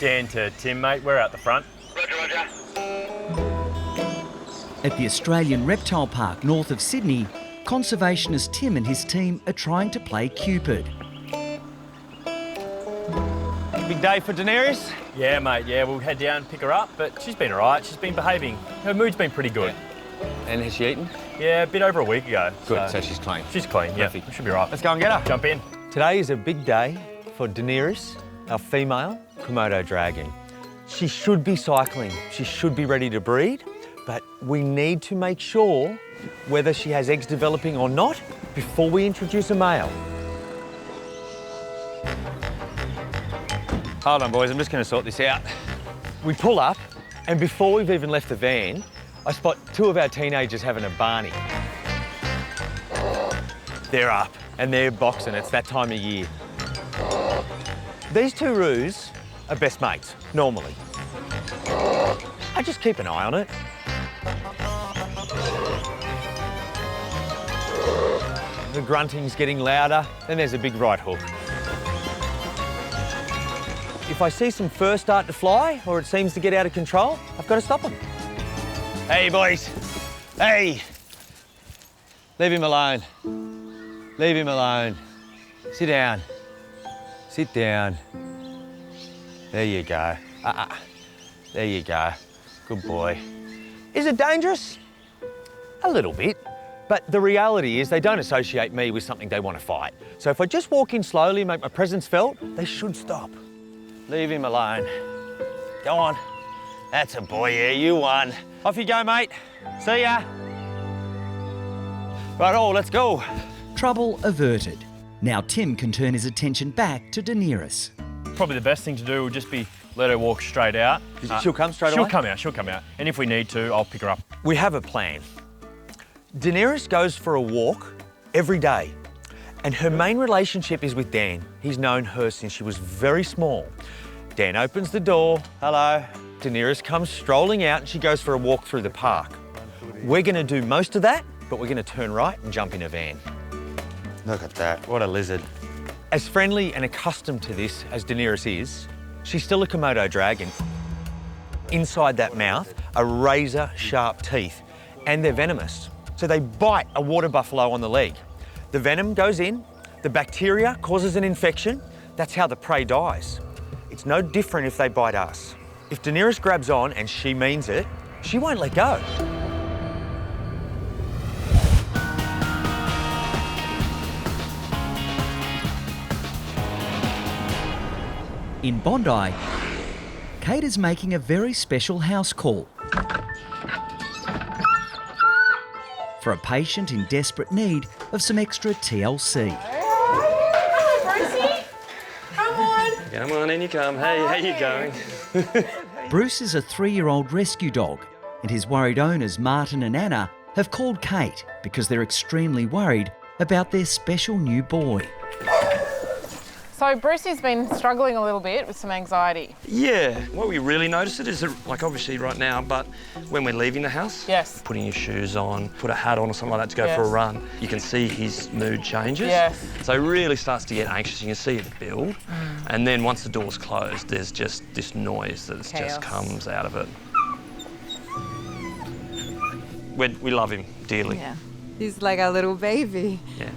Dan to Tim, mate. We're out the front. Roger, roger. At the Australian Reptile Park north of Sydney, conservationist Tim and his team are trying to play Cupid. Big day for Daenerys? Yeah, mate, yeah, we'll head down, pick her up, but she's been all right. She's been behaving. Her mood's been pretty good. And has she eaten? Yeah, a bit over a week ago. Good, so she's clean. She's clean, yeah. Perfect. We should be right. Let's go and get her. Jump in. Today is a big day for Daenerys, our female Komodo dragon. She should be cycling. She should be ready to breed, but we need to make sure whether she has eggs developing or not before we introduce a male. Hold on, boys, I'm just going to sort this out. We pull up, and before we've even left the van, I spot two of our teenagers having a Barney. They're up, and they're boxing. It's that time of year. These two roos are best mates, normally. I just keep an eye on it. The grunting's getting louder, then there's a big right hook. If I see some fur start to fly, or it seems to get out of control, I've got to stop them. Hey, boys. Hey. Leave him alone. Leave him alone. Sit down. Sit down. There you go. There you go. Good boy. Is it dangerous? A little bit. But the reality is they don't associate me with something they want to fight. So if I just walk in slowly and make my presence felt, they should stop. Leave him alone. Go on. That's a boy, yeah, you won. Off you go, mate. See ya. Right-o, let's go. Trouble averted. Now Tim can turn his attention back to Daenerys. Probably the best thing to do would just be let her walk straight out. She'll come straight away? She'll come out. And if we need to, I'll pick her up. We have a plan. Daenerys goes for a walk every day, and her main relationship is with Dan. He's known her since she was very small. Dan opens the door. Hello. Daenerys comes strolling out and she goes for a walk through the park. We're going to do most of that, but we're going to turn right and jump in a van. Look at that. What a lizard. As friendly and accustomed to this as Daenerys is, she's still a Komodo dragon. Inside that mouth are razor-sharp teeth, and they're venomous. So they bite a water buffalo on the leg. The venom goes in, the bacteria causes an infection. That's how the prey dies. It's no different if they bite us. If Daenerys grabs on, and she means it, she won't let go. In Bondi, Kate is making a very special house call for a patient in desperate need of some extra TLC. Come on, in you come. Hey, how you going? Bruce is a 3-year-old rescue dog, and his worried owners, Martin and Anna, have called Kate because they're extremely worried about their special new boy. So Brucey's been struggling a little bit with some anxiety. Yeah, what we really notice it is, like obviously right now, but when we're leaving the house, Yes. putting your shoes on, put a hat on or something like that to go for a Yes. run, you can see his mood changes. Yes. So he really starts to get anxious. You can see it build. And then once the door's closed, there's just this noise that just comes out of it. We love him dearly. Yeah. He's like a little baby. Yeah.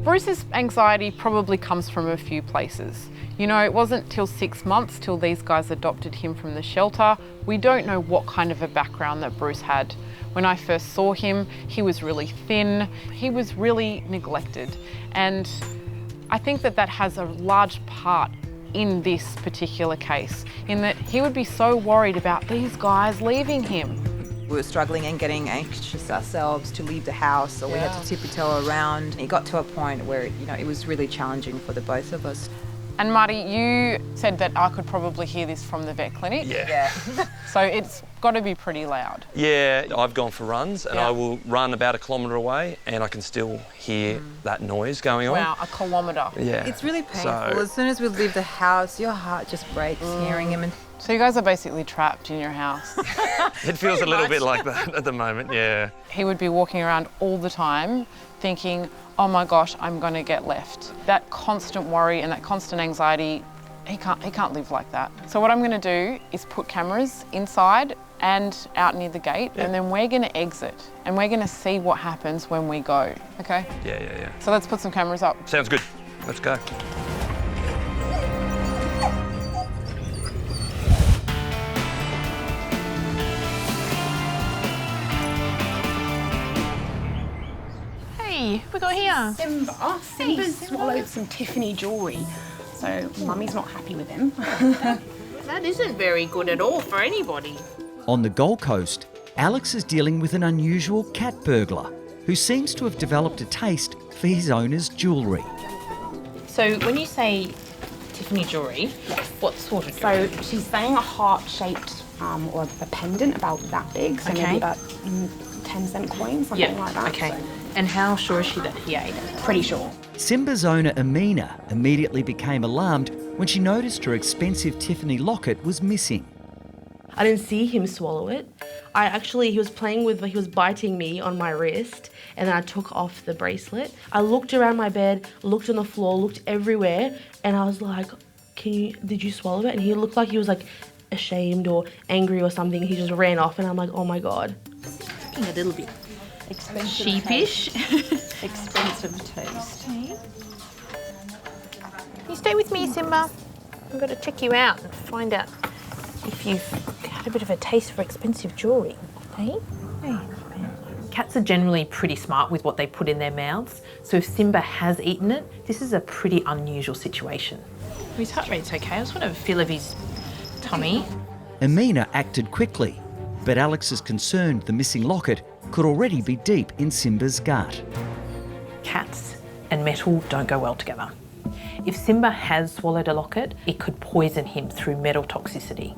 Bruce's anxiety probably comes from a few places. You know, it wasn't till 6 months till these guys adopted him from the shelter. We don't know what kind of a background that Bruce had. When I first saw him, he was really thin. He was really neglected. And I think that that has a large part in this particular case, in that he would be so worried about these guys leaving him. We were struggling and getting anxious ourselves to leave the house, so we had to tiptoe around. It got to a point where, you know, it was really challenging for the both of us. And Marty, you said that I could probably hear this from the vet clinic. Yeah. So it's got to be pretty loud. Yeah, I've gone for runs and Yeah. I will run about 1 kilometre away and I can still hear that noise going on. Wow, 1 kilometre. Yeah. It's really painful. So- As soon as we leave the house, your heart just breaks hearing him. And So you guys are basically trapped in your house. It feels a little bit like that at the moment, yeah. He would be walking around all the time thinking, oh my gosh, I'm going to get left. That constant worry and that constant anxiety he can't live like that. So what I'm going to do is put cameras inside and out near the gate, and then we're going to exit, and we're going to see what happens when we go, okay? Yeah. So let's put some cameras up. Sounds good. Let's go. Hey, what we got here? Simba's swallowed some Tiffany jewellery, so Mummy's not happy with him. That isn't very good at all for anybody. On the Gold Coast, Alex is dealing with an unusual cat burglar who seems to have developed a taste for his owner's jewellery. So when you say Tiffany jewellery, what sort of jewellery? So she's saying a heart-shaped or a pendant about that big, so maybe about 10-cent coin, something like that. Okay. So And how sure is she that he ate it? pretty sure. Simba's owner, Amina, immediately became alarmed when she noticed her expensive Tiffany locket was missing. I didn't see him swallow it. He was biting me on my wrist, and then I took off the bracelet. I looked around my bed, looked on the floor, looked everywhere, and I was like, did you swallow it? And he looked like he was like ashamed or angry or something. He just ran off, and I'm like, oh my God. Looking a little bit sheepish. Expensive taste. Can you stay with me, Simba? I've got to check you out and find out if you've had a bit of a taste for expensive jewellery. Hey? Cats are generally pretty smart with what they put in their mouths, so if Simba has eaten it, this is a pretty unusual situation. His heart rate's okay. I just want to have a feel of his tummy. Amina acted quickly, but Alex is concerned the missing locket could already be deep in Simba's gut. Cats and metal don't go well together. If Simba has swallowed a locket, it could poison him through metal toxicity.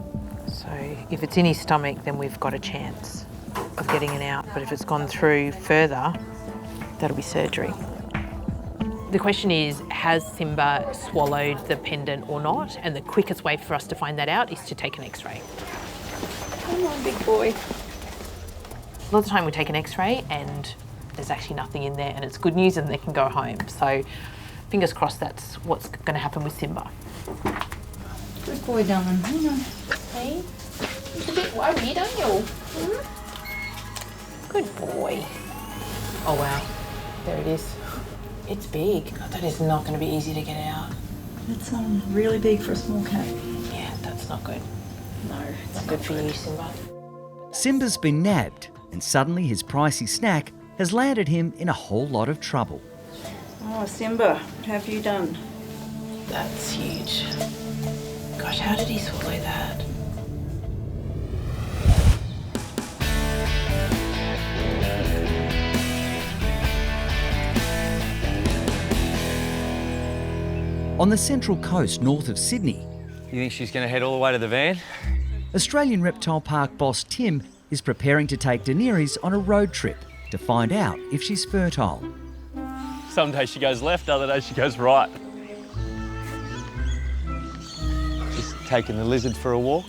So if it's in his stomach, then we've got a chance of getting it out. But if it's gone through further, that'll be surgery. The question is, has Simba swallowed the pendant or not? And the quickest way for us to find that out is to take an X-ray. Come on, big boy. A lot of the time we take an X-ray and there's actually nothing in there and it's good news and they can go home. So fingers crossed that's what's going to happen with Simba. Good boy, darling. Hang on. Hey, it's a bit worried, aren't you? Good boy. Oh wow, there it is. It's big. That is not going to be easy to get out. It's really big for a small cat. Yeah, that's not good. No, It's not good for you, Simba. Simba's been nabbed, and suddenly his pricey snack has landed him in a whole lot of trouble. Oh, Simba, what have you done? That's huge. Gosh, how did he swallow that? On the Central Coast north of Sydney, You think she's going to head all the way to the van? Australian Reptile Park boss Tim is preparing to take Daenerys on a road trip to find out if she's fertile. Some days she goes left, other days she goes right. Just taking the lizard for a walk.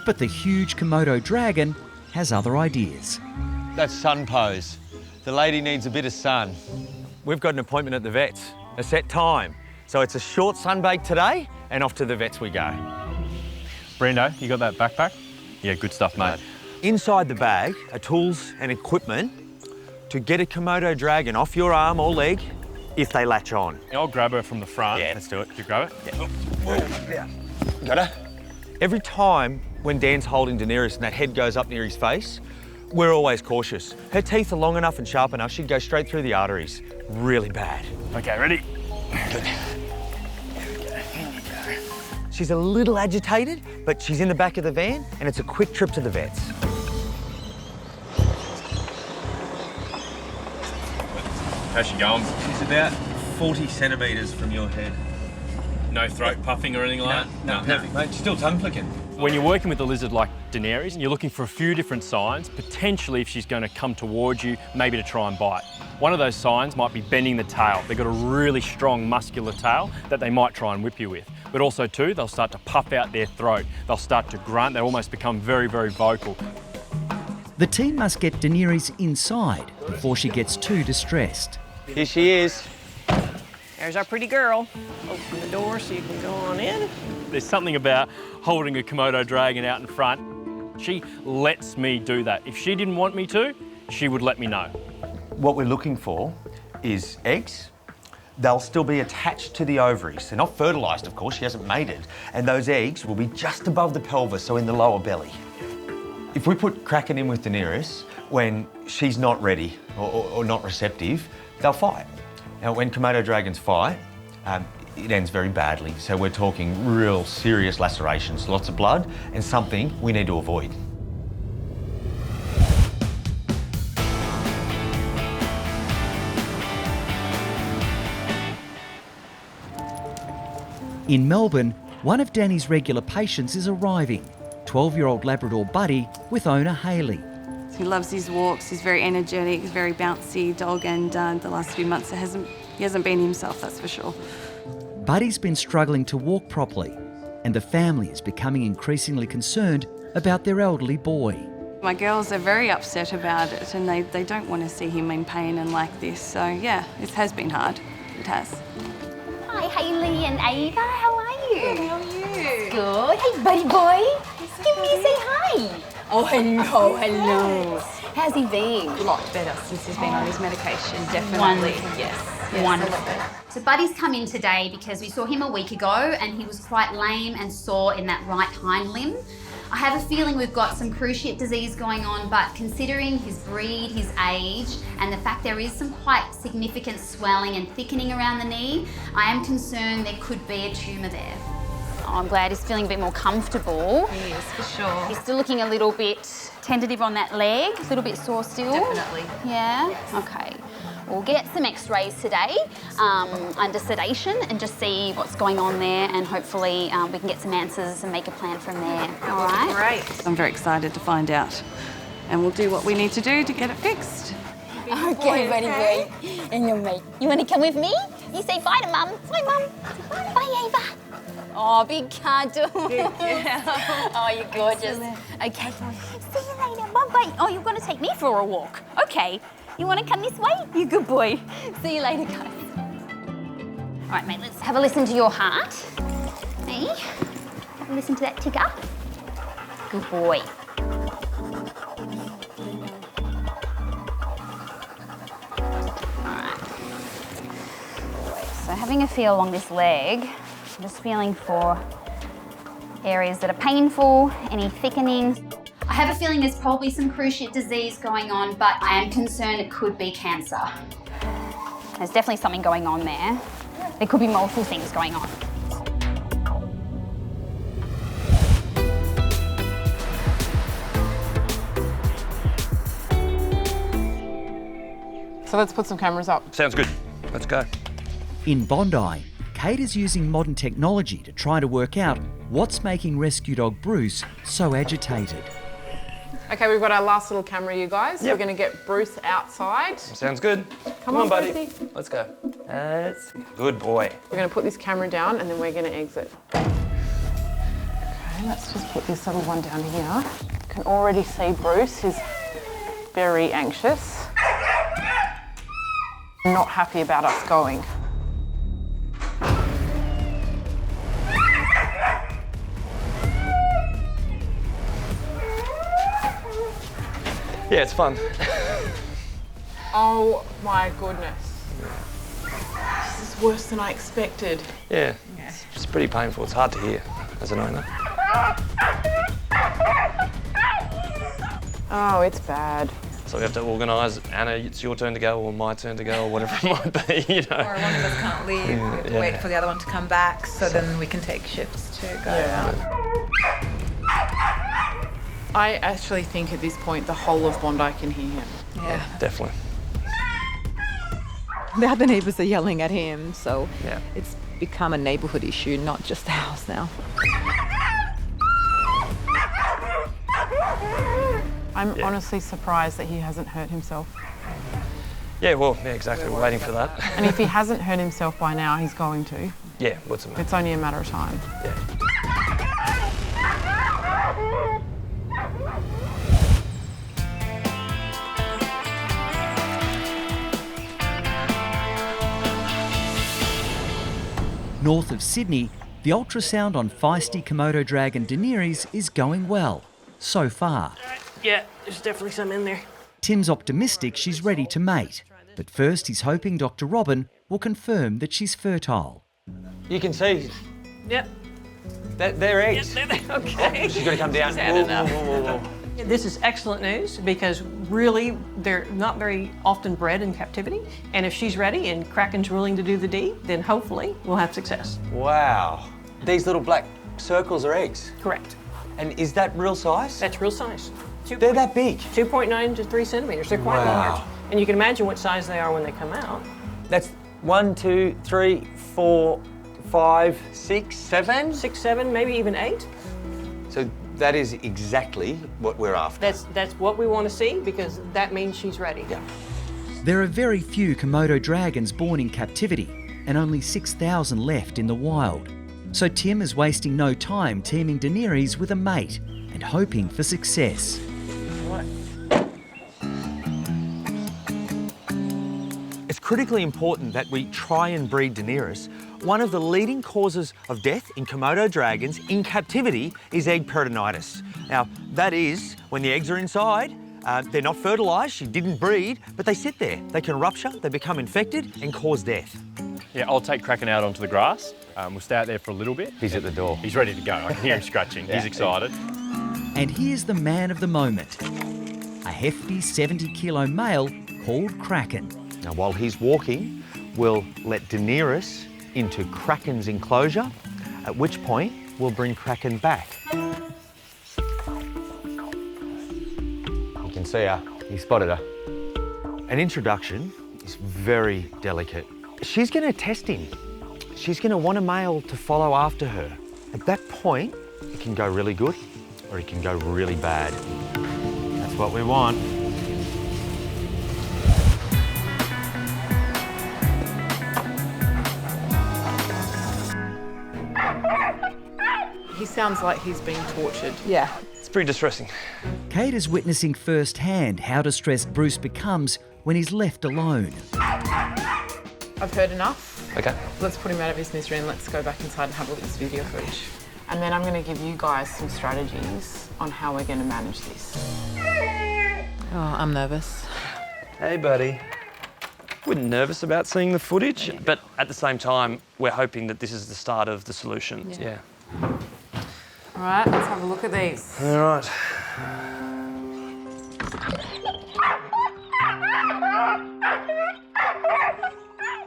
But the huge Komodo dragon has other ideas. That's sun pose. The lady needs a bit of sun. We've got an appointment at the vet's, a set time. So it's a short sunbake today, and off to the vets we go. Brando, you got that backpack? Yeah, good stuff, mate. Inside the bag are tools and equipment to get a Komodo dragon off your arm or leg if they latch on. I'll grab her from the front. Yeah, let's do it. You grab it? Yeah. Got her? Every time when Dan's holding Daenerys and that head goes up near his face, we're always cautious. Her teeth are long enough and sharp enough, she'd go straight through the arteries. Really bad. Okay, ready? Good. She's a little agitated, but she's in the back of the van and it's a quick trip to the vets. How's she going? She's about 40 centimetres from your head. No throat puffing or anything like that? No, perfect, mate. She's still tongue flicking. When you're working with a lizard like Daenerys and you're looking for a few different signs, potentially if she's going to come towards you, maybe to try and bite. One of those signs might be bending the tail. They've got a really strong muscular tail that they might try and whip you with. But also too, they'll start to puff out their throat. They'll start to grunt. They'll almost become very, very vocal. The team must get Daenerys inside before she gets too distressed. Here she is. There's our pretty girl. Open the the door so you can go on in. There's something about holding a Komodo dragon out in front. She lets me do that. If she didn't want me to, she would let me know. What we're looking for is eggs. They'll still be attached to the ovaries. They're not fertilised, of course, she hasn't mated. And those eggs will be just above the pelvis, so in the lower belly. If we put Kraken in with Daenerys, when she's not ready or not receptive, they'll fight. Now, when Komodo dragons fight, it ends very badly. So we're talking real serious lacerations, lots of blood, and something we need to avoid. In Melbourne, one of Danny's regular patients is arriving, 12-year-old Labrador Buddy with owner Hayley. He loves his walks, he's very energetic, he's a very bouncy dog, and the last few months he hasn't been himself, that's for sure. Buddy's been struggling to walk properly, and the family is becoming increasingly concerned about their elderly boy. My girls are very upset about it, and they don't want to see him in pain and like this, so yeah, it has been hard, it has. Hi, Hayley and Ava. How are you? Good, how are you? Good. Hey, buddy boy. Give me a say hi. Oh, hello. How's he been? A lot better since he's been on his medication, definitely. Wonderful. Yes. Wonderful. So Buddy's come in today because we saw him a week ago and he was quite lame and sore in that right hind limb. I have a feeling we've got some cruciate disease going on, but considering his breed, his age, and the fact there is some quite significant swelling and thickening around the knee, I am concerned there could be a tumour there. Oh, I'm glad he's feeling a bit more comfortable. He is, for sure. He's still looking a little bit tentative on that leg, a little bit sore still. Definitely. Yeah? Yes. Okay. We'll get some x-rays today under sedation and just see what's going on there, and hopefully we can get some answers and make a plan from there. All right? Great. I'm very excited to find out, and we'll do what we need to do to get it fixed. Okay, buddy boy. And your mate. You want to come with me? You say bye to Mum. Bye, Mum. Bye, Ava. Oh, big cuddle. Oh, you're gorgeous. Okay. See you later. Bye-bye. Oh, you're going to take me for a walk. Okay. You want to come this way? You good boy. See you later, guys. All right, mate, let's have a listen to your heart. Hey, have a listen to that ticker. Good boy. All right. So having a feel along this leg, I'm just feeling for areas that are painful, any thickening. I have a feeling there's probably some cruciate disease going on, but I am concerned it could be cancer. There's definitely something going on there. There could be multiple things going on. So let's put some cameras up. Sounds good. Let's go. In Bondi, Kate is using modern technology to try to work out what's making rescue dog Bruce so agitated. Okay, we've got our last little camera, you guys. Yep. We're going to get Bruce outside. Sounds good. Come on, buddy. Brucey. Let's go. Good boy. We're going to put this camera down and then we're going to exit. Okay, let's just put this little one down here. You can already see Bruce is very anxious. Not happy about us going. Yeah, it's fun. Oh my goodness. This is worse than I expected. Yeah, it's pretty painful. It's hard to hear as an owner. Oh, it's bad. So we have to organise, Anna, it's your turn to go, or my turn to go, or whatever it might be, you know. Or one of us can't leave, we have to wait for the other one to come back, so then we can take shifts to go around. I actually think at this point the whole of Bondi can hear him. Yeah. Definitely. The other neighbours are yelling at him, so Yeah. it's become a neighbourhood issue, not just the house now. I'm honestly surprised that he hasn't hurt himself. Yeah, well, yeah, exactly. We're waiting for that. And if he hasn't hurt himself by now, he's going to. Yeah, what's the matter? It's only a matter of time. Yeah. North of Sydney, the ultrasound on feisty Komodo dragon Daenerys is going well, so far. Yeah, there's definitely some in there. Tim's optimistic she's ready to mate, but first he's hoping Dr. Robin will confirm that she's fertile. You can see Yep. they're eggs. Okay. She's got to come down. She's had enough. This is excellent news because really they're not very often bred in captivity. And if she's ready and Kraken's willing to do the deed, then hopefully we'll have success. Wow. These little black circles are eggs. Correct. And is that real size? That's real size. They're that big? 2.9 to 3 centimeters. They're quite large. And you can imagine what size they are when they come out. That's 1, 2, 3, 4, 5, 6, 7? 6, 7, maybe even 8. So that is exactly what we're after. That's what we want to see because that means she's ready. Yeah. There are very few Komodo dragons born in captivity and only 6,000 left in the wild. So Tim is wasting no time teaming Daenerys with a mate and hoping for success. It's critically important that we try and breed Daenerys. One of the leading causes of death in Komodo dragons in captivity is egg peritonitis. Now, that is when the eggs are inside, they're not fertilised, she didn't breed, but they sit there. They can rupture, they become infected and cause death. Yeah, I'll take Kraken out onto the grass. We'll stay out there for a little bit. He's at the door. He's ready to go. I can hear him scratching. He's excited. And here's the man of the moment, a hefty 70-kilo male called Kraken. Now, while he's walking, we'll let Daenerys into Kraken's enclosure, at which point we'll bring Kraken back. You can see her. You spotted her. An introduction is very delicate. She's going to test him. She's going to want a male to follow after her. At that point, it can go really good or it can go really bad. That's what we want. He sounds like he's being tortured. Yeah. It's pretty distressing. Kate is witnessing firsthand how distressed Bruce becomes when he's left alone. I've heard enough. Okay. Let's put him out of his misery and let's go back inside and have a look at this video footage. And then I'm going to give you guys some strategies on how we're going to manage this. Oh, I'm nervous. Hey, buddy. We're nervous about seeing the footage, but at the same time, we're hoping that this is the start of the solution. Yeah. All right, let's have a look at these. All right.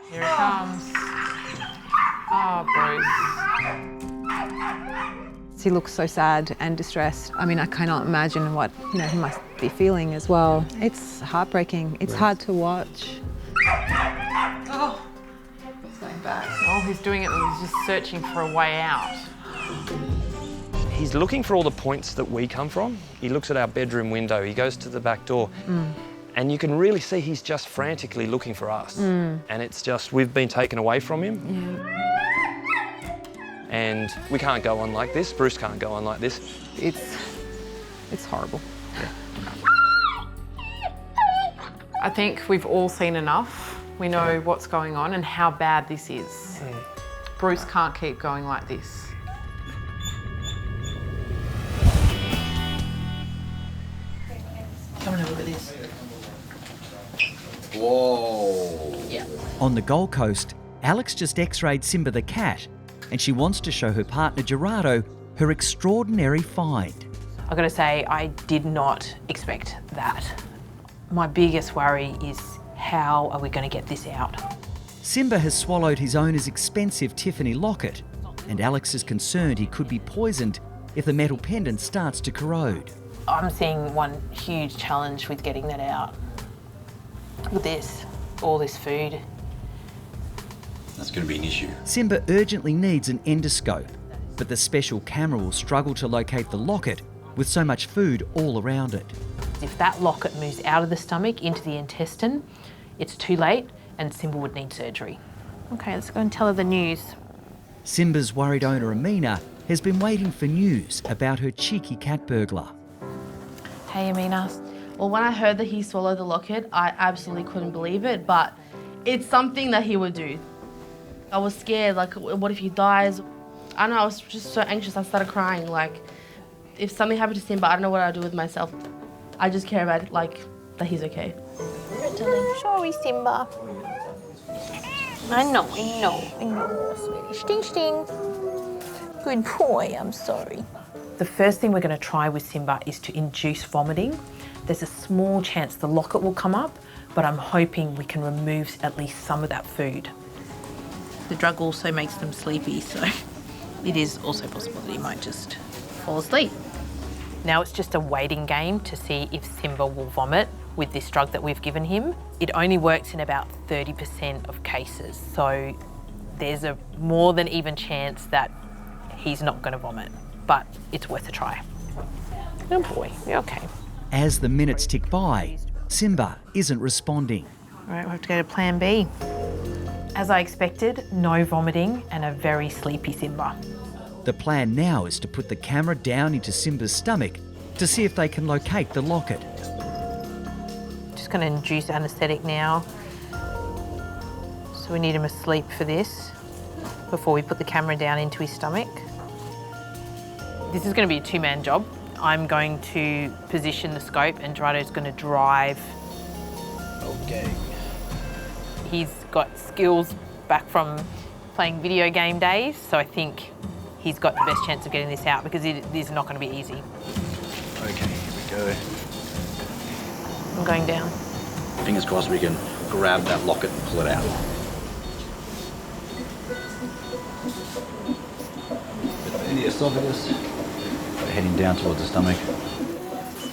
Here it comes. Oh, Bruce. He looks so sad and distressed. I mean, I cannot imagine what he must be feeling as well. It's heartbreaking. It's hard to watch. Oh, he's going back. Oh, he's doing it. He's just searching for a way out. He's looking for all the points that we come from. He looks at our bedroom window. He goes to the back door. And you can really see he's just frantically looking for us. And it's just, we've been taken away from him. And we can't go on like this. Bruce can't go on like this. It's horrible. I think we've all seen enough. We know what's going on and how bad this is. Bruce can't keep going like this. Come and have a look at this. Whoa. Yeah. On the Gold Coast, Alex just x-rayed Simba the cat, and she wants to show her partner Gerardo her extraordinary find. I've got to say, I did not expect that. My biggest worry is how are we going to get this out? Simba has swallowed his owner's expensive Tiffany locket, and Alex is concerned he could be poisoned if the metal pendant starts to corrode. I'm seeing one huge challenge with getting that out. Look at this, all this food. That's going to be an issue. Simba urgently needs an endoscope, but the special camera will struggle to locate the locket with so much food all around it. If that locket moves out of the stomach into the intestine, it's too late and Simba would need surgery. Okay, let's go and tell her the news. Simba's worried owner Amina has been waiting for news about her cheeky cat burglar. Hey, Amina. Well, when I heard that he swallowed the locket, I absolutely couldn't believe it, but it's something that he would do. I was scared, like, what if he dies? I don't know, I was just so anxious, I started crying. Like, if something happened to Simba, I don't know what I'd do with myself. I just care about, like, that he's okay. Sorry, Simba. I know, sweetie. Sting, sting. Good boy, I'm sorry. The first thing we're going to try with Simba is to induce vomiting. There's a small chance the locket will come up, but I'm hoping we can remove at least some of that food. The drug also makes them sleepy, so it is also possible that he might just fall asleep. Now it's just a waiting game to see if Simba will vomit with this drug that we've given him. It only works in about 30% of cases, so there's a more than even chance that he's not going to vomit, but it's worth a try. Oh boy, you're okay. As the minutes tick by, Simba isn't responding. All right, we'll have to go to plan B. As I expected, no vomiting and a very sleepy Simba. The plan now is to put the camera down into Simba's stomach to see if they can locate the locket. Just going to induce anaesthetic now. So we need him asleep for this before we put the camera down into his stomach. This is going to be a two-man job. I'm going to position the scope and Gerardo's going to drive. Okay. He's got skills back from playing video game days, so I think he's got the best chance of getting this out because it is not going to be easy. Okay, here we go. I'm going down. Fingers crossed we can grab that locket and pull it out. In the esophagus. Heading down towards the stomach.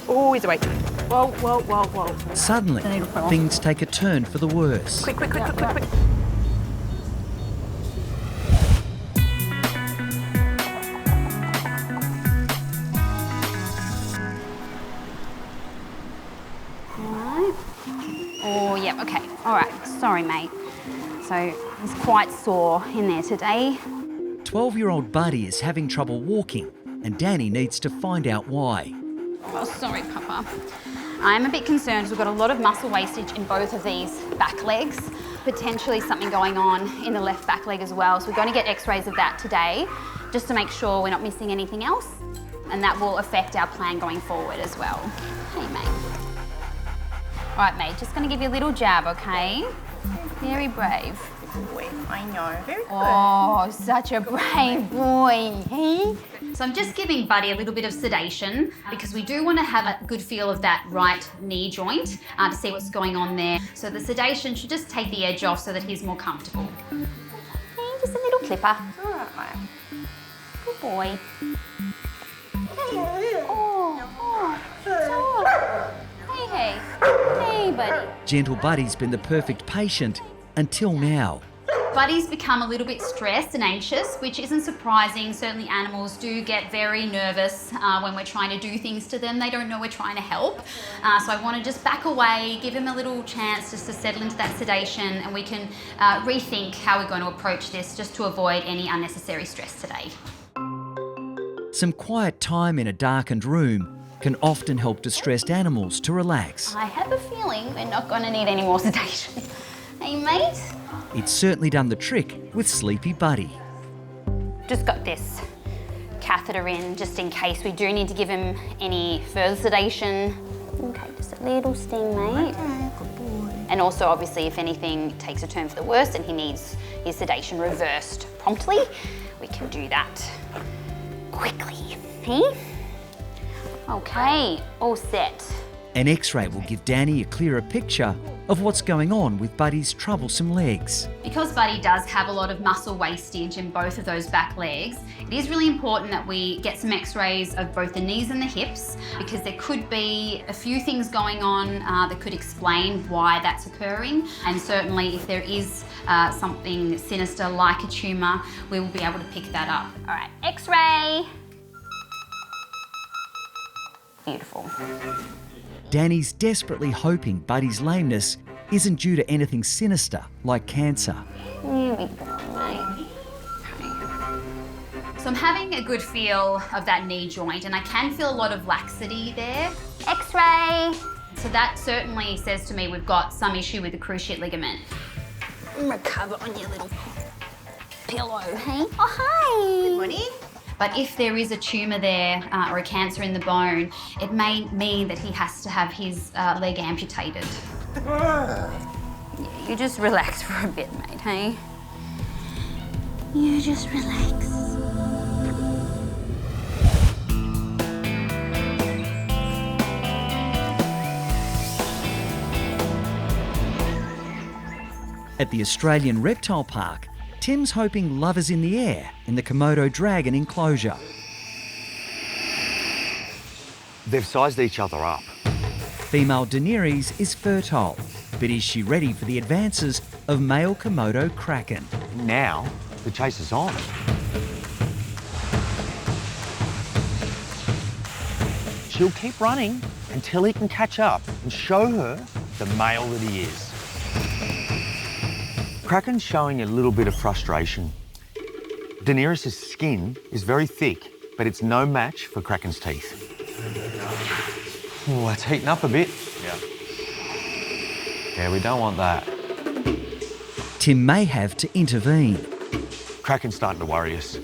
Oh, he's awake. Whoa, whoa, whoa, whoa. Suddenly, things take a turn for the worse. Quick, quick, quick, quick, quick, quick. Oh, yeah, okay. All right, sorry, mate. So he's quite sore in there today. 12-year-old Buddy is having trouble walking and Danny needs to find out why. Oh, sorry, Papa. I'm a bit concerned. We've got a lot of muscle wastage in both of these back legs. Potentially something going on in the left back leg as well. So we're going to get x-rays of that today, just to make sure we're not missing anything else. And that will affect our plan going forward as well. Hey, mate. All right, mate, just going to give you a little jab, okay? Very brave. Boy, I know. Very good. Oh, such a brave boy, hey? So I'm just giving Buddy a little bit of sedation because we do want to have a good feel of that right knee joint to see what's going on there. So the sedation should just take the edge off so that he's more comfortable. Okay, just a little clipper. All right, mate. Good boy. Hey, Buddy. Gentle Buddy's been the perfect patient until now. Buddy's become a little bit stressed and anxious, which isn't surprising. Certainly animals do get very nervous when we're trying to do things to them. They don't know we're trying to help. So I want to just back away, give him a little chance just to settle into that sedation, and we can rethink how we're going to approach this just to avoid any unnecessary stress today. Some quiet time in a darkened room can often help distressed animals to relax. I have a feeling we're not going to need any more sedation. Hey, mate? It's certainly done the trick with Sleepy Buddy. Just got this catheter in just in case we do need to give him any further sedation. Okay, just a little sting, mate. Okay, good boy. And also, obviously, if anything takes a turn for the worse and he needs his sedation reversed promptly, we can do that quickly. Hey? Okay, all set. An X-ray will give Danny a clearer picture of what's going on with Buddy's troublesome legs. Because Buddy does have a lot of muscle wastage in both of those back legs, it is really important that we get some x-rays of both the knees and the hips because there could be a few things going on that could explain why that's occurring. And certainly if there is something sinister like a tumour, we will be able to pick that up. All right, x-ray. Beautiful. Danny's desperately hoping Buddy's lameness isn't due to anything sinister like cancer. Here we go, mate. Okay. So I'm having a good feel of that knee joint and I can feel a lot of laxity there. X-ray. So that certainly says to me we've got some issue with the cruciate ligament. Recover on your little pillow, hey? Oh, hi. Good morning. But if there is a tumour there or a cancer in the bone, it may mean that he has to have his leg amputated. You just relax for a bit, mate, hey? You just relax. At the Australian Reptile Park, Tim's hoping love is in the air in the Komodo dragon enclosure. They've sized each other up. Female Daenerys is fertile, but is she ready for the advances of male Komodo kraken? Now, the chase is on. She'll keep running until he can catch up and show her the male that he is. Kraken's showing a little bit of frustration. Daenerys' skin is very thick, but it's no match for Kraken's teeth. Oh, it's heating up a bit. Yeah, we don't want that. Tim may have to intervene. Kraken's starting to worry us.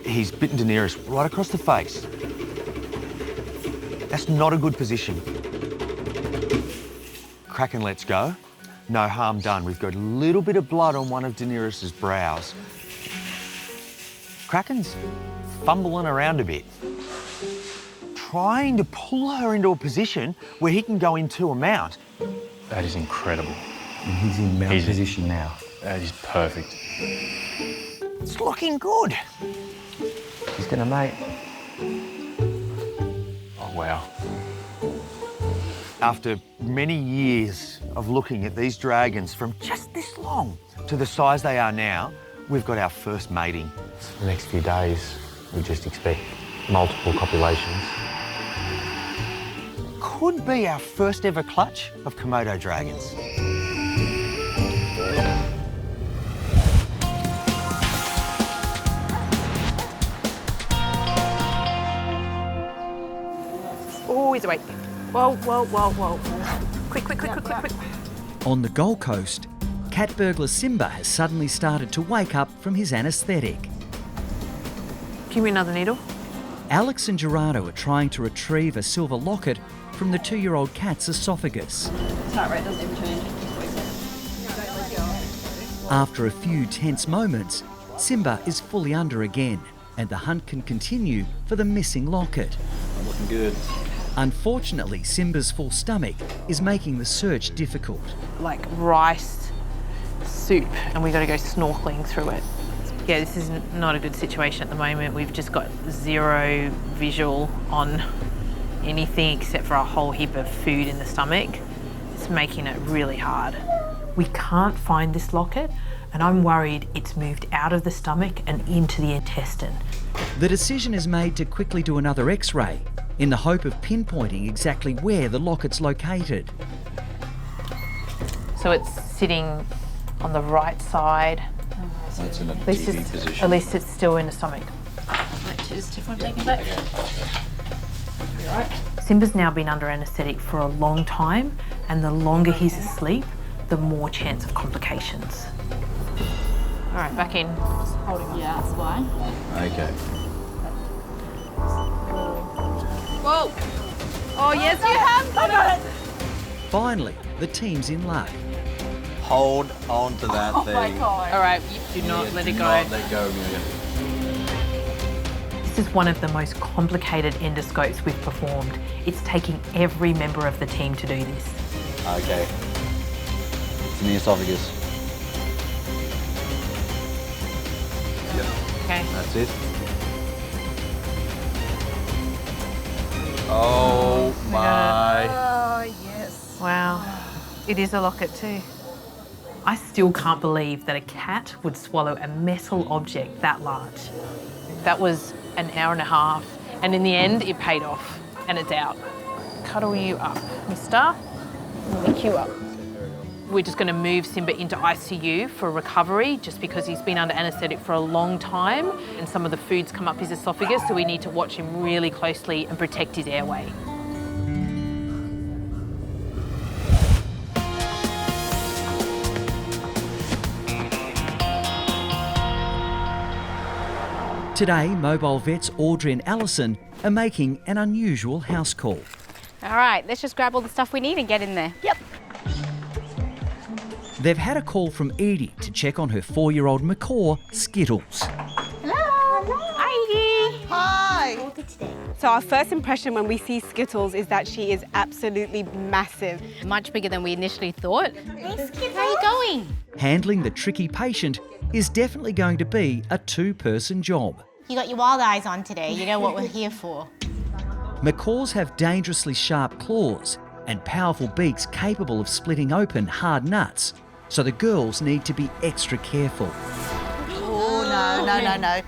He's bitten Daenerys right across the face. That's not a good position. Kraken lets go. No harm done. We've got a little bit of blood on one of Daenerys' brows. Kraken's fumbling around a bit, trying to pull her into a position where he can go into a mount. That is incredible. And he's in mount position now. That is perfect. It's looking good. He's gonna mate. Oh, wow. After many years of looking at these dragons from just this long to the size they are now, we've got our first mating. For the next few days, we just expect multiple copulations. Could be our first ever clutch of Komodo dragons. Oh, he's awake. Whoa, whoa, whoa, whoa. Quick, quick, quick, quick, quick, quick. On the Gold Coast, cat burglar Simba has suddenly started to wake up from his anaesthetic. Give me another needle. Alex and Gerardo are trying to retrieve a silver locket from the 2-year-old cat's esophagus. Heart rate doesn't even change. After a few tense moments, Simba is fully under again, and the hunt can continue for the missing locket. I'm looking good. Unfortunately, Simba's full stomach is making the search difficult. Like rice soup, and we've got to go snorkeling through it. Yeah, this is not a good situation at the moment. We've just got zero visual on anything except for a whole heap of food in the stomach. It's making it really hard. We can't find this locket, and I'm worried it's moved out of the stomach and into the intestine. The decision is made to quickly do another X-ray in the hope of pinpointing exactly where the locket's located. So it's sitting on the right side. So it's in a TV position. At least it's still in the stomach. Cheers, Tiff, want to take him back? Simba's now been under anaesthetic for a long time, and the longer he's asleep, the more chance of complications. All right, back in. Just hold him up. Yeah, that's fine. Okay. Whoa! Oh, yes, you have! I got it! Finally, the team's in luck. Hold on to that thing. Oh my God. All right, you do not let it go. Not let go, Amelia. This is one of the most complicated endoscopes we've performed. It's taking every member of the team to do this. Okay. It's in the esophagus. Yep. Okay. That's it. Oh my. Oh, yes. Wow. It is a locket too. I still can't believe that a cat would swallow a metal object that large. That was an hour and a half, and in the end, it paid off, and it's out. Cuddle you up, mister. Pick you up. We're just going to move Simba into ICU for recovery, just because he's been under anaesthetic for a long time, and some of the food's come up his esophagus, so we need to watch him really closely and protect his airway. Today, mobile vets Audrey and Alison are making an unusual house call. All right, let's just grab all the stuff we need and get in there. Yep. They've had a call from Edie to check on her 4-year-old macaw, Skittles. Hi, Edie. Hi. So our first impression when we see Skittles is that she is absolutely massive. Much bigger than we initially thought. Hey, Skittles. How are you going? Handling the tricky patient is definitely going to be a 2-person job. You got your wild eyes on today. You know what we're here for. Macaws have dangerously sharp claws and powerful beaks capable of splitting open hard nuts, so the girls need to be extra careful. Oh, no.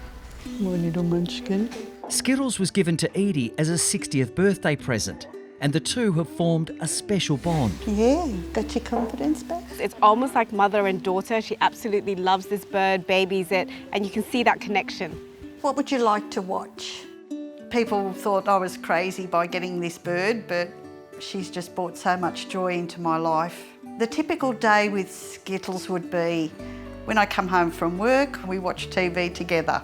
My little munchkin. Skittles was given to Edie as a 60th birthday present, and the two have formed a special bond. Yeah, got your confidence back? It's almost like mother and daughter. She absolutely loves this bird, babies it, and you can see that connection. What would you like to watch? People thought I was crazy by getting this bird, but she's just brought so much joy into my life. The typical day with Skittles would be when I come home from work, we watch TV together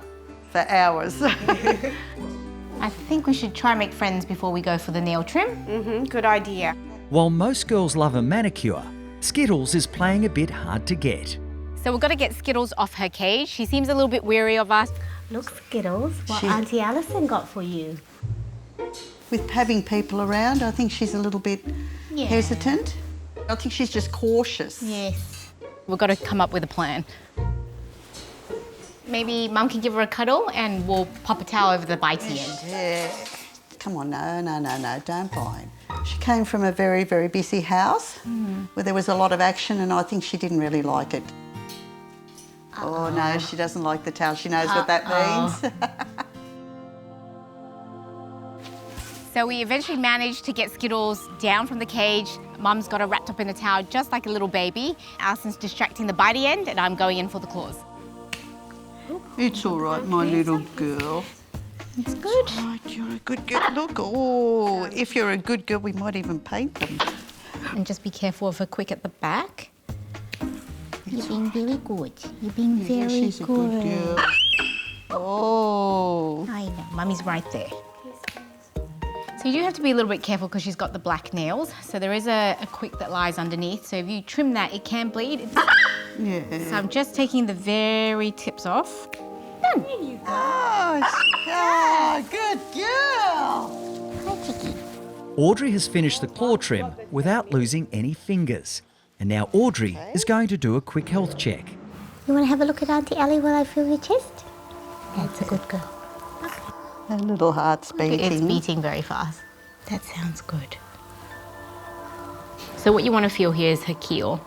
for hours. I think we should try and make friends before we go for the nail trim. Good idea. While most girls love a manicure, Skittles is playing a bit hard to get. So we've got to get Skittles off her cage. She seems a little bit weary of us. Look, Skittles, what Auntie Alison got for you. With having people around, I think she's a little bit hesitant. I think she's just cautious. Yes. We've got to come up with a plan. Maybe Mum can give her a cuddle and we'll pop a towel over the bitey end. Yeah. Come on, no, don't whine. She came from a very, very busy house where there was a lot of action, and I think she didn't really like it. Oh no, she doesn't like the towel. She knows what that means. So we eventually managed to get Skittles down from the cage. Mum's got her wrapped up in the towel just like a little baby. Alison's distracting the bitey end and I'm going in for the claws. It's all right, my little girl. It's good. It's all right, you're a good girl. Look, oh, if you're a good girl, we might even paint them. And just be careful of her quick at the back. You're being very good. You're being very she's a good girl. Oh. I know, Mummy's right there. So you do have to be a little bit careful because she's got the black nails. So there is a quick that lies underneath. So if you trim that, it can bleed. Yeah. So I'm just taking the very tips off. Done. There you go. Oh, good girl. Hi, Chicky. Audrey has finished the claw trim without losing any fingers. And now Audrey is going to do a quick health check. You want to have a look at Auntie Ellie while I feel your chest? That's a good girl. Her little heart's beating. It's beating very fast. That sounds good. So what you want to feel here is her keel.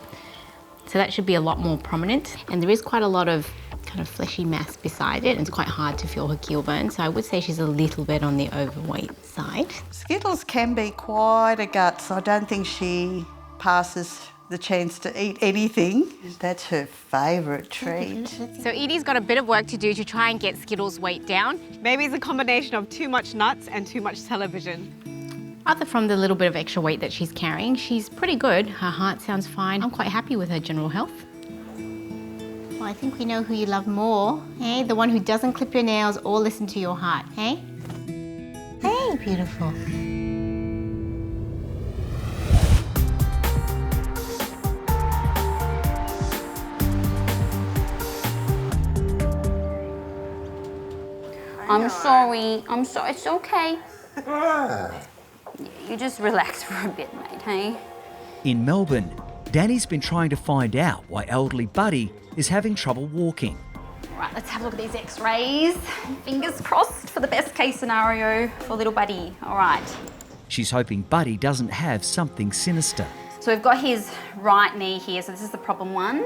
So that should be a lot more prominent. And there is quite a lot of kind of fleshy mass beside it. And it's quite hard to feel her keel bone. So I would say she's a little bit on the overweight side. Skittles can be quite a guts. I don't think she passes the chance to eat anything. That's her favourite treat. So Edie's got a bit of work to do to try and get Skittles' weight down. Maybe it's a combination of too much nuts and too much television. Other from the little bit of extra weight that she's carrying, she's pretty good. Her heart sounds fine. I'm quite happy with her general health. Well, I think we know who you love more, hey? The one who doesn't clip your nails or listen to your heart, hey? Hey, beautiful. I'm sorry. It's okay. You just relax for a bit, mate, hey? In Melbourne, Danny's been trying to find out why elderly Buddy is having trouble walking. Right, let's have a look at these x-rays. Fingers crossed for the best case scenario for little Buddy. All right. She's hoping Buddy doesn't have something sinister. So we've got his right knee here, so this is the problem one.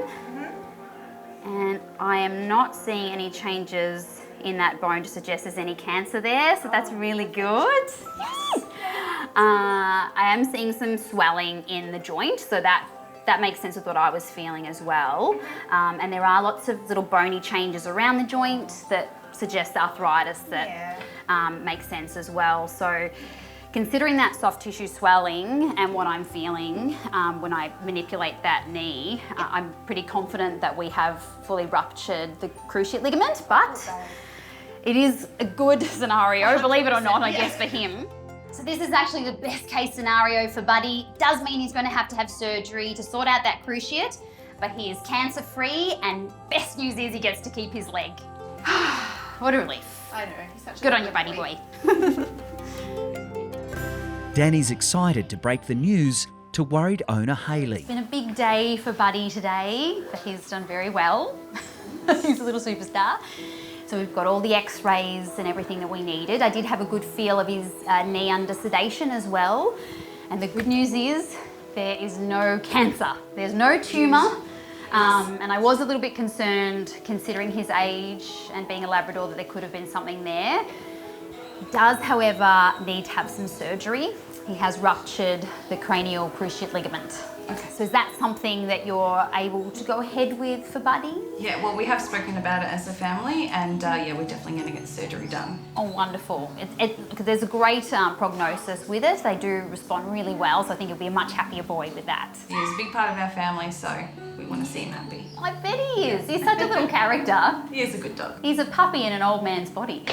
And I am not seeing any changes in that bone to suggest there's any cancer there, so that's really good. Yes! I am seeing some swelling in the joint, so that makes sense with what I was feeling as well. And there are lots of little bony changes around the joint that suggest arthritis that makes sense as well. So considering that soft tissue swelling and what I'm feeling when I manipulate that knee, I'm pretty confident that we have fully ruptured the cruciate ligament, but It is a good scenario, believe it or not, I guess, for him. So this is actually the best case scenario for Buddy. Does mean he's going to have surgery to sort out that cruciate, but he is cancer-free, and best news is he gets to keep his leg. What a relief. I know, he's such Good on you, Buddy boy. Danny's excited to break the news to worried owner Hayley. It's been a big day for Buddy today, but he's done very well. He's a little superstar. So we've got all the x-rays and everything that we needed. I did have a good feel of his knee under sedation as well. And the good news is there is no cancer. There's no tumour. And I was a little bit concerned, considering his age and being a Labrador, that there could have been something there. He does, however, need to have some surgery. He has ruptured the cranial cruciate ligament. Okay. So is that something that you're able to go ahead with for Buddy? Yeah, well, we have spoken about it as a family, and yeah, we're definitely going to get surgery done. Oh, wonderful. There's a great prognosis with it. They do respond really well, so I think you'll be a much happier boy with that. Yeah, he's a big part of our family, so we want to see him happy. I bet he is. He's such a little character. He is a good dog. He's a puppy in an old man's body.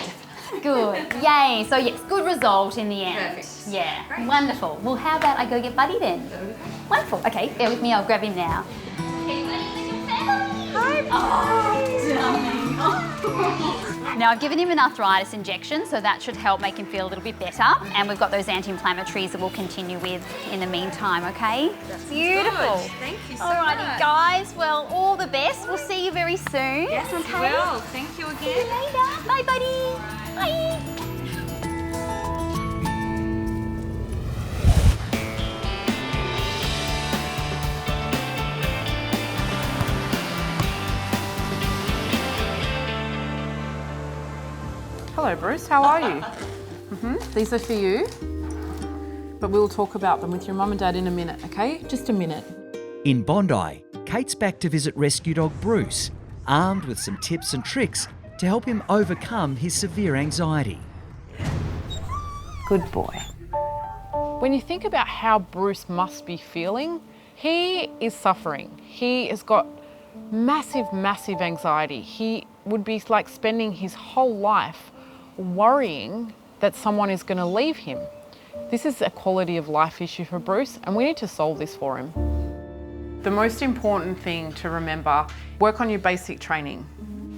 Good. Yay. So yes, good result in the end. Perfect. Yeah. Great. Wonderful. Well, how about I go get Buddy then? Wonderful. Okay, bear with me. I'll grab him now. Okay, Buddy, little family. Hi. Oh, now I've given him an arthritis injection, so that should help make him feel a little bit better. And we've got those anti-inflammatories that we'll continue with in the meantime. Okay. That's beautiful. Good. Thank you so Alrighty, much. guys. Well, all the best. We'll see you very soon. Yes, okay. well, thank you again. See you later. Bye, Buddy. Bye. Hello, Bruce. How are you? These are for you, but we'll talk about them with your mum and dad in a minute, okay? Just a minute. In Bondi, Kate's back to visit rescue dog Bruce, armed with some tips and tricks to help him overcome his severe anxiety. Good boy. When you think about how Bruce must be feeling, he is suffering. He has got massive, massive anxiety. He would be like spending his whole life worrying that someone is going to leave him. This is a quality of life issue for Bruce, and we need to solve this for him. The most important thing to remember, work on your basic training.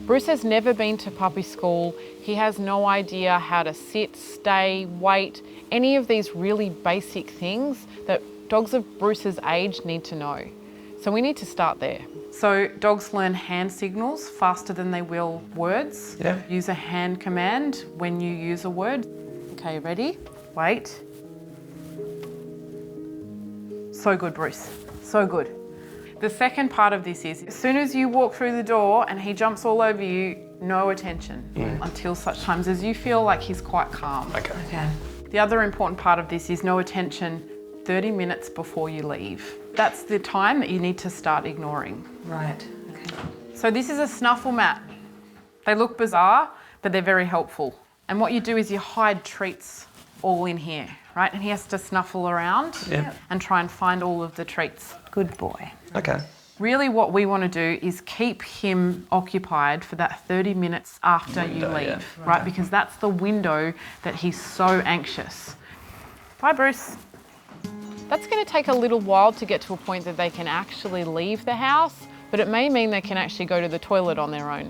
Bruce has never been to puppy school. He has no idea how to sit, stay, wait, any of these really basic things that dogs of Bruce's age need to know. So we need to start there. So dogs learn hand signals faster than they will words. Yeah. Use a hand command when you use a word. Okay, ready? Wait. So good, Bruce. So good. The second part of this is, as soon as you walk through the door and he jumps all over you, no attention until such times as you feel like he's quite calm. Okay. The other important part of this is no attention 30 minutes before you leave. That's the time that you need to start ignoring. Right, okay. So this is a snuffle mat. They look bizarre, but they're very helpful. And what you do is you hide treats all in here, right? And he has to snuffle around and try and find all of the treats. Good boy. Okay. Really what we want to do is keep him occupied for that 30 minutes after you leave, right? Because that's the window that he's so anxious. Bye, Bruce. That's going to take a little while to get to a point that they can actually leave the house, but it may mean they can actually go to the toilet on their own.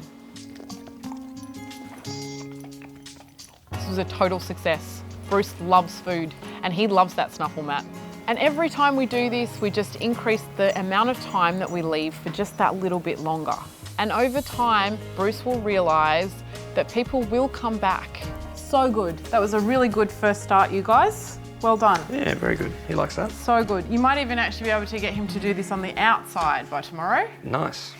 This was a total success. Bruce loves food and he loves that snuffle mat. And every time we do this, we just increase the amount of time that we leave for just that little bit longer. And over time, Bruce will realise that people will come back. So good. That was a really good first start, you guys. Well done. Yeah, very good. He likes that. So good. You might even actually be able to get him to do this on the outside by tomorrow. Nice.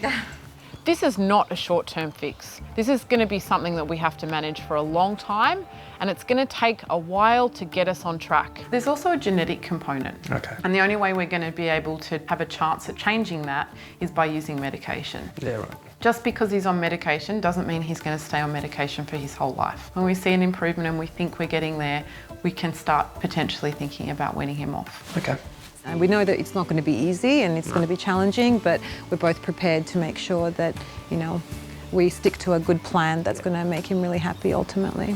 This is not a short-term fix. This is going to be something that we have to manage for a long time, and it's going to take a while to get us on track. There's also a genetic component. Okay. And the only way we're going to be able to have a chance at changing that is by using medication. Yeah, right. Just because he's on medication doesn't mean he's going to stay on medication for his whole life. When we see an improvement and we think we're getting there, we can start potentially thinking about weaning him off. Okay. And we know that it's not going to be easy and it's going to be challenging, but we're both prepared to make sure that, you know, we stick to a good plan that's going to make him really happy ultimately.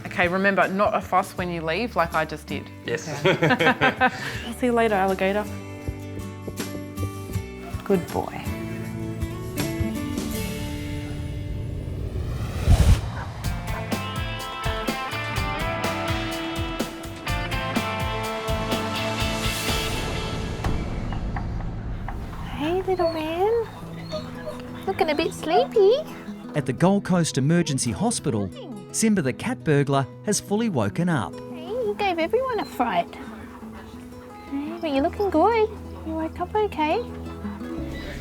Okay, remember, not a fuss when you leave like I just did. Yes. I'll see you later, alligator. Good boy. Hey, little man. Looking a bit sleepy. At the Gold Coast Emergency Hospital, Simba the cat burglar has fully woken up. Hey, you gave everyone a fright. Hey, but you're looking good. You woke up okay.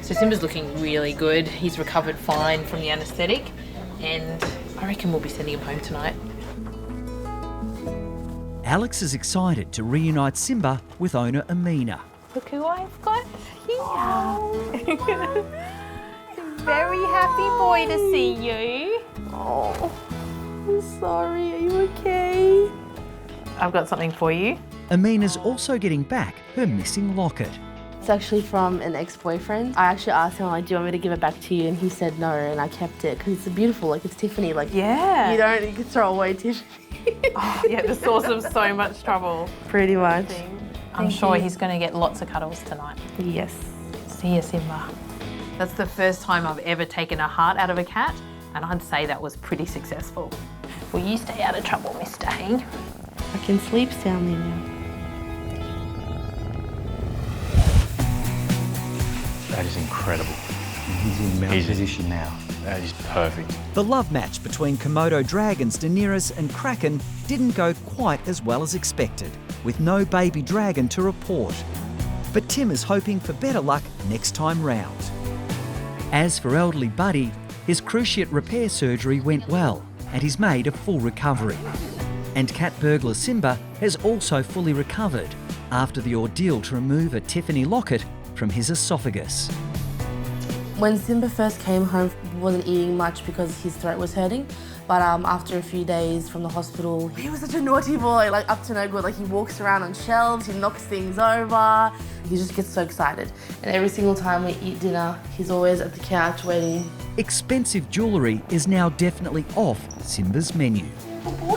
So Simba's looking really good. He's recovered fine from the anaesthetic, and I reckon we'll be sending him home tonight. Alex is excited to reunite Simba with owner Amina. Look who I've got here. Very happy boy to see you. Oh, I'm sorry. Are you okay? I've got something for you. Amina's also getting back her missing locket. It's actually from an ex-boyfriend. I actually asked him, like, do you want me to give it back to you? And he said no, and I kept it because it's beautiful. Like, it's Tiffany. Like, yeah. You can throw away Tiffany. Oh, yeah, the source of so much trouble. Pretty much. I'm sure he's going to get lots of cuddles tonight. Yes. See you, Simba. That's the first time I've ever taken a heart out of a cat, and I'd say that was pretty successful. Well, you stay out of trouble, Mr. Hay. I can sleep soundly now. That is incredible. He's in mount position now. That is perfect. The love match between Komodo dragons Daenerys and Kraken didn't go quite as well as expected, with no baby dragon to report. But Tim is hoping for better luck next time round. As for elderly Buddy, his cruciate repair surgery went well and he's made a full recovery. And cat burglar Simba has also fully recovered after the ordeal to remove a Tiffany locket from his esophagus. When Simba first came home, he wasn't eating much because his throat was hurting. But after a few days from the hospital, he was such a naughty boy, like up to no good. Like he walks around on shelves, he knocks things over. He just gets so excited. And every single time we eat dinner, he's always at the couch waiting. Expensive jewellery is now definitely off Simba's menu. Good boy.